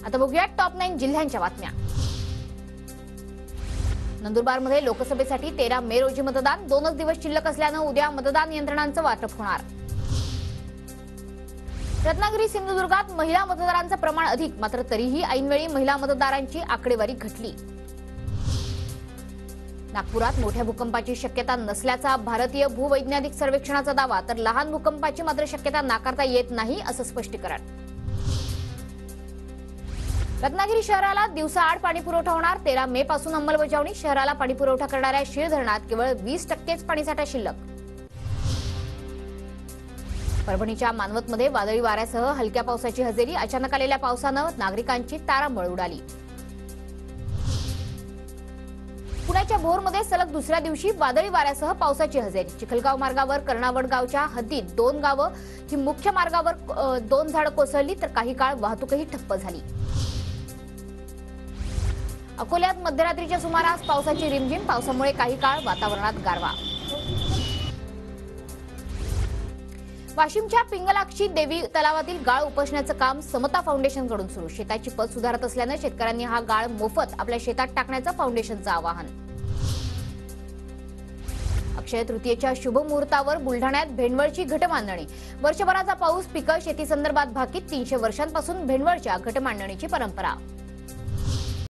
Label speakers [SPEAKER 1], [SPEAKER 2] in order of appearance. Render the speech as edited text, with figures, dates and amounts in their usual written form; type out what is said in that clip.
[SPEAKER 1] आता बघूया टॉप 9 जिल्ह्यांच्या बातम्या। नंदुरबारमध्ये लोकसभेसाठी 13 मे रोजी मतदान, 2च दिवस शिल्लक असल्याने उद्या मतदान यंत्रणांचं वाटप होणार। रत्नागिरी सिंधुदुर्गात महिला मतदारांचं प्रमाण अधिक, मात्र तरीही ऐनवेळी महिला मतदारांची आकडेवारी घटली। नागपुरात मोठ्या भूकंपाची शक्यता नसल्याचा भारतीय भूवैज्ञानिक सर्वेक्षणाचा दावा, तर लहान भूकंपाची मात्र शक्यता नाकारता येत नाही असं स्पष्टीकरण। रत्नागिरी शहराला दिवसाआड पाणी पुरवठा होणार, 13 मे पासून अंमलबजावणी। शहराला पाणी पुरवठा करणाऱ्या शीळ धरणात केवळ 20%च पाणीसाठा शिल्लक। परभणीच्या मानवतमध्ये वादळी वाऱ्यासह हलक्या पावसाची हजेरी, अचानक आलेल्या पावसानं नागरिकांची तारांबळ उडाली। पुण्याच्या भोरमध्ये सलग दुसऱ्या दिवशी वादळी वाऱ्यासह पावसाची हजेरी। चिखलगाव मार्गावर कर्णावड गावच्या हद्दीत 2 गावं ही मुख्य मार्गावर 2 झाडं कोसळली, तर काही काळ वाहतूकही ठप्प झाली। अकोल्यात मध्यरात्रीच्या सुमारास पावसाची रिमझिम, पावसामुळे काही काळ वातावरणात गारवा। वाशिमच्या पिंगलाक्षी देवी तलावातील गाळ उपसण्याचं काम समता फाउंडेशनकडून सुरू। शेताची पत सुधारत असल्याने शेतकऱ्यांनी हा गाळ मोफत आपल्या शेतात टाकण्याचं फाउंडेशनचं आवाहन। अक्षय तृतीयेच्या शुभ मुहूर्तावर बुलढाण्यात भेंडवळची घटमांडणी। वर्षभराचा पाऊस, पिकं, शेती संदर्भात भाकीत 300 वर्षांपासून भेंडवळच्या घटमांडणीची परंपरा।